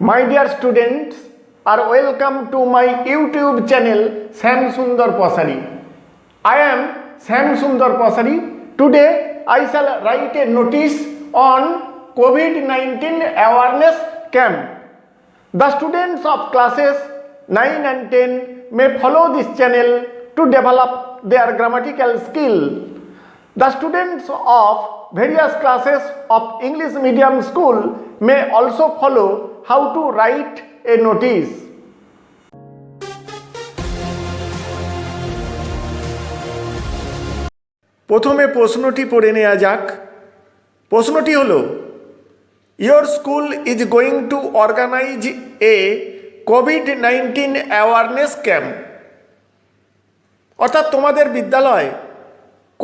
My dear students are welcome to my YouTube channel Shyamsundar Pasari. I am Shyamsundar Pasari. Today I shall write a notice on COVID-19 awareness camp. The students of classes 9 and 10 may follow this channel to develop their grammatical skill. The students of various classes of English medium school may also follow how to write a notice. প্রথমে প্রশ্নটি পড়ে নেওয়া যাক। প্রশ্নটি হলো, Your school is going to organize a COVID-19 awareness camp. অর্থাৎ তোমাদের বিদ্যালয়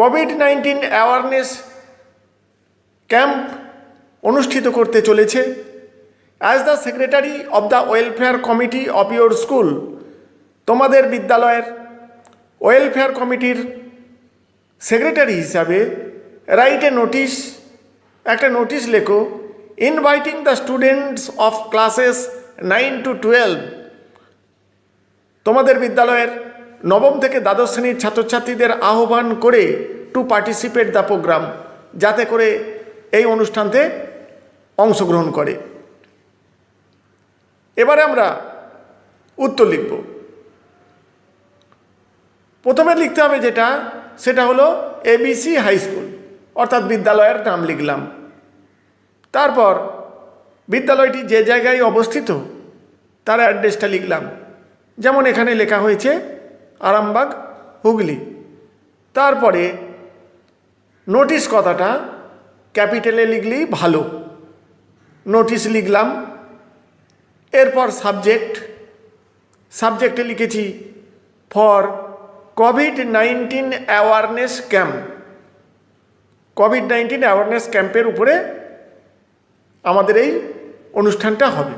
কোভিড-19 অ্যাওয়ারনেস ক্যাম্প অনুষ্ঠিত করতে চলেছে। As the secretary of the welfare committee of your school, তোমাদের বিদ্যালয়ের ওয়েলফেয়ার কমিটির সেক্রেটারি হিসাবে রাইট এ নোটিশ, একটা নোটিশ লেখো, inviting the students of classes 9 to 12, তোমাদের বিদ্যালয়ের নবম থেকে দ্বাদশ শ্রেণীর ছাত্রছাত্রীদের আহ্বান করে টু পার্টিসিপেট দ্য প্রোগ্রাম, যাতে করে এই অনুষ্ঠানতে অংশগ্রহণ করে। এবারে আমরা উত্তর লিখব। প্রথমে লিখতে হবে সেটা হলো এবিসি হাই স্কুল, অর্থাৎ বিদ্যালয়ের নাম লিখলাম। তারপর বিদ্যালয়টি যে জায়গায় অবস্থিত তার অ্যাড্রেসটা লিখলাম, যেমন এখানে লেখা হয়েছে আরামবাগ, হুগলি। তারপরে নোটিশ কথাটা ক্যাপিটালে লিখলেই ভালো, নোটিশ লিখলাম। এরপর সাবজেক্টে লিখেছি ফর কোভিড-19 অ্যাওয়ারনেস ক্যাম্প। কোভিড-19 অ্যাওয়ারনেস ক্যাম্পের উপরে আমাদের এই অনুষ্ঠানটা হবে।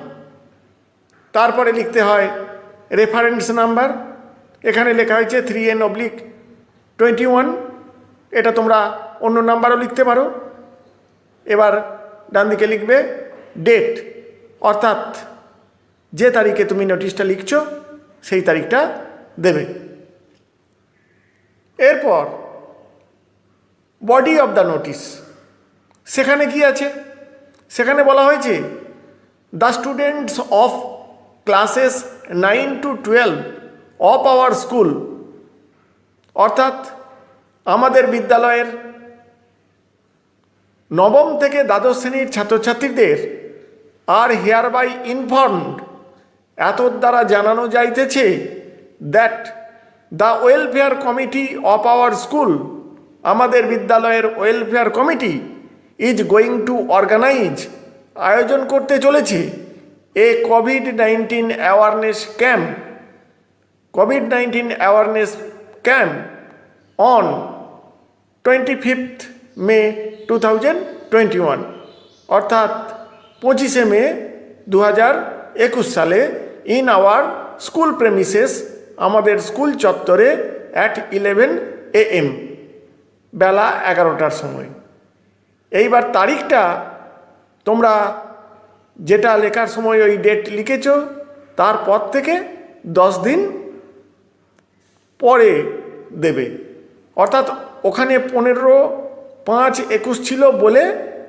তারপরে লিখতে হয় রেফারেন্স নাম্বার, এখানে লেখা হয়েছে 3N/21, এটা তোমরা অন্য নাম্বারও লিখতে পারো। এবার ডান দিকে লিখবে ডেট, অর্থাৎ যে তারিখে তুমি নোটিশটা লিখছো সেই তারিখটা দেবে। এরপর বডি অফ দ্য নোটিশ, সেখানে কি আছে? সেখানে বলা হয়েছে the students of classes 9 to 12 of our school, অর্থাৎ আমাদের বিদ্যালয়ের নবম থেকে দ্বাদশ শ্রেণীর ছাত্রছাত্রীদের আর হেয়ার বাই ইনফর্মড, এতর দ্বারা জানানো যাইতেছে that the welfare committee of our school, আমাদের বিদ্যালয়ের welfare committee is going to organize, আয়োজন করতে চলেছে এ কোভিড-19 অ্যাওয়ারনেস ক্যাম্প, কোভিড-19 awareness camp on 25th May 2021, অর্থাৎ 25শে মে 2021 সালে ইন আওয়ার স্কুল প্রেমিসেস, আমাদের স্কুল চত্বরে অ্যাট 11 AM, বেলা 11টার সময়। এইবার তারিখটা তোমরা যেটা লেখার সময় ওই ডেট লিখেছ তারপর থেকে 10 দিন পরে দেবে, অর্থাৎ ওখানে 15/5/21 ছিল বলে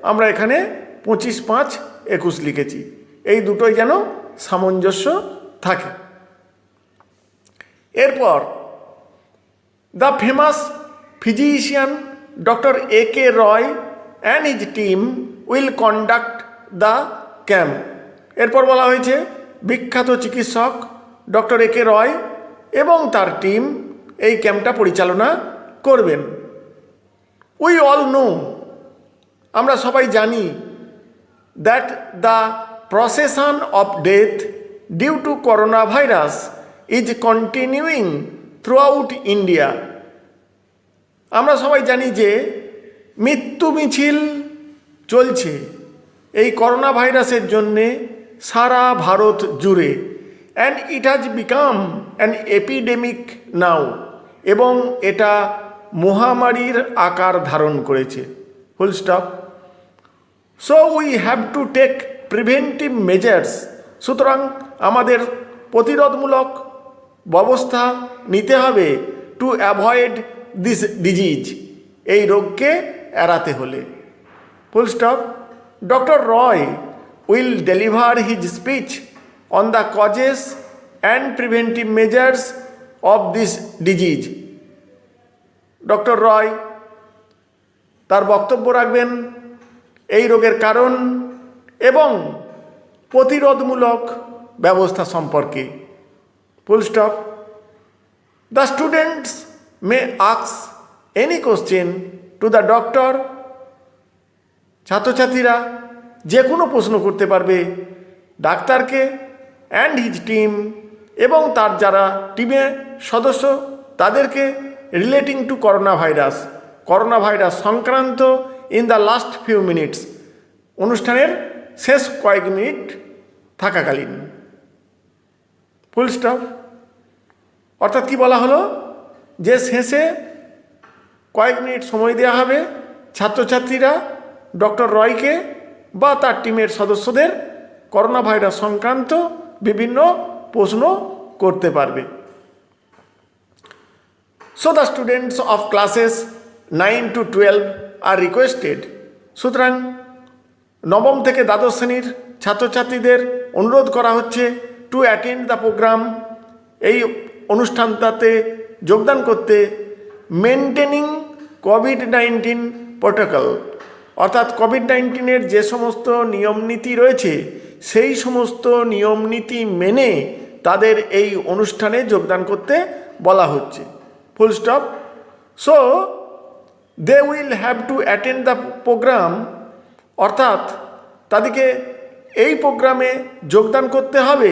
আমরা এখানে 25/5/21 লিখেছি। এই দুটোই যেন সামঞ্জস্য থাকে। এরপর the famous physician doctor AK Roy and his team will conduct the camp. এরপর বলা হয়েছে বিখ্যাত চিকিৎসক ডক্টর AK রয় এবং তার টিম এই ক্যাম্পটা পরিচালনা করবেন। উই অল নো, আমরা সবাই জানি, that the procession of death due to corona virus is continuing throughout India, আমরা সবাই জানি যে মৃত্যু মিছিল চলছে এই করোনা ভাইরাসের জন্যে সারা ভারত জুড়ে। And it has become an epidemic now, এবং এটা মহামারীর আকার ধারণ করেছে। Full stop. So we have to take preventive measures সুতরাং আমাদের প্রতিরোধমূলক ব্যবস্থা নিতে হবে টু অ্যাভয়েড দিস ডিজিজ, এই রোগকে এড়াতে হলে। Full stop. Doctor Roy will deliver his speech on the causes and preventive measures of this disease. Doctor Roy তার বক্তব্য রাখবেন এই রোগের কারণ এবং প্রতিরোধমূলক ব্যবস্থা সম্পর্কে। Full stop. The students May ask any question to the doctor. ছাত্রছাত্রীরা যে কোনো প্রশ্ন করতে পারবে ডাক্তারকে অ্যান্ড হিজ টিম, এবং তার যারা টিমের সদস্য তাদেরকে, রিলেটিং টু করোনা ভাইরাস সংক্রান্ত in the last few minutes, অনুষ্ঠানের শেষ কয়েক মিনিট থাকাকালীন। Full stop. অর্থাৎ কি বলা হলো, যে শেষে কয়েক মিনিট সময় দেওয়া হবে ছাত্রছাত্রীরা ডক্টর রয়কে বা তার টিমের সদস্যদের করোনা ভাইরাস সংক্রান্ত বিভিন্ন প্রশ্ন করতে পারবে। So the students of classes 9 to 12 are requested. সুতরাং নবম থেকে দ্বাদশ শ্রেণীর ছাত্রছাত্রীদের অনুরোধ করা হচ্ছে টু অ্যাটেন্ড দ্য প্রোগ্রাম, এই অনুষ্ঠানটাতে যোগদান করতে, মেনটেনিং কোভিড-19 প্রোটোকল, অর্থাৎ কোভিড-19 যে সমস্ত নিয়মনীতি রয়েছে সেই সমস্ত নিয়মনীতি মেনে তাদের এই অনুষ্ঠানে যোগদান করতে বলা হচ্ছে। Full stop. So they will have to attend the programme, অর্থাৎ তাদেরকে এই প্রোগ্রামে যোগদান করতে হবে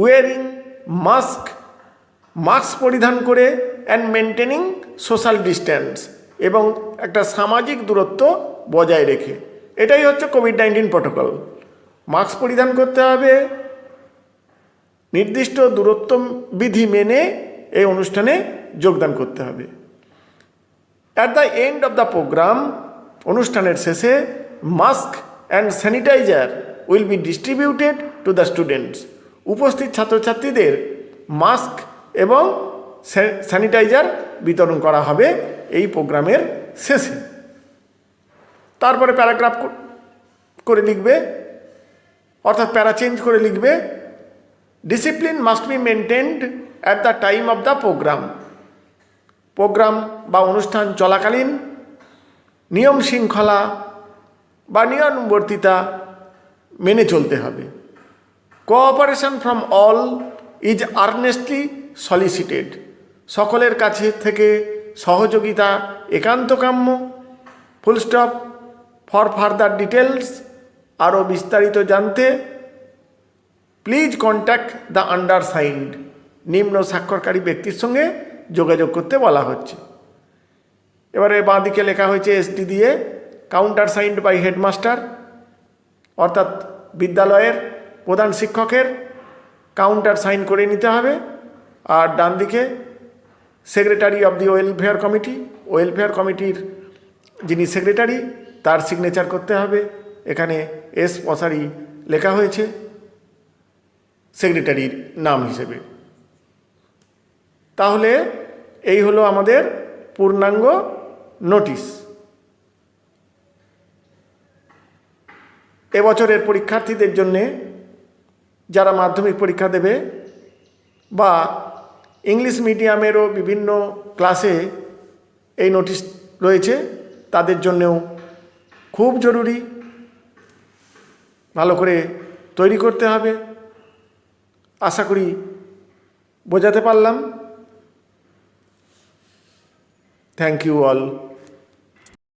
ওয়ারিং মাস্ক পরিধান করে, অ্যান্ড মেনটেনিং সোশ্যাল ডিস্ট্যান্স, এবং একটা সামাজিক দূরত্ব বজায় রেখে। এটাই হচ্ছে কোভিড-19 প্রোটোকল। মাস্ক পরিধান করতে হবে, নির্দিষ্ট দূরত্ব বিধি মেনে এই অনুষ্ঠানে যোগদান করতে হবে। At the end of the programme, অনুষ্ঠানের শেষে mask and sanitiser will be distributed to the students. উপস্থিত ছাত্রছাত্রীদের মাস্ক এবং স্যানিটাইজার বিতরণ করা হবে এই প্রোগ্রামের শেষে। তারপরে প্যারাগ্রাফ করে লিখবে, অর্থাৎ প্যারা চেঞ্জ করে লিখবে, discipline must be maintained at the time of the programme বা অনুষ্ঠান চলাকালীন নিয়ম শৃঙ্খলা বা নিয়মানুবর্তিতা মেনে চলতে হবে। Cooperation from all is earnestly সলিসিটেড, সকলের কাছে থেকে সহযোগিতা একান্ত কাম্য। Full stop. For further details, আরও বিস্তারিত জানতে প্লিজ কন্ট্যাক্ট দ্য আন্ডারসাইন্ড, নিম্ন স্বাক্ষরকারী ব্যক্তির সঙ্গে যোগাযোগ করতে বলা হচ্ছে। এবারে বাঁদিকে লেখা হয়েছে এসডি দিয়ে, কাউন্টার সাইন্ড বাই হেডমাস্টার, অর্থাৎ বিদ্যালয়ের প্রধান শিক্ষকের কাউন্টার সাইন করে নিতে হবে। আর ডান দিকে সেক্রেটারি অব দি ওয়েলফেয়ার কমিটির যিনি সেক্রেটারি তার সিগনেচার করতে হবে। এখানে এস পসারি লেখা হয়েছে সেক্রেটারির নাম হিসেবে। তাহলে এই হলো আমাদের পূর্ণাঙ্গ নোটিশ। এবছরের পরীক্ষার্থীদের জন্যে যারা মাধ্যমিক পরীক্ষা দেবে বা ইংলিশ মিডিয়ামেরও বিভিন্ন ক্লাসে এই নোটিশ রয়েছে, তাদের জন্যেও খুব জরুরি, ভালো করে তৈরি করতে হবে। আশা করি বোঝাতে পারলাম। Thank you all.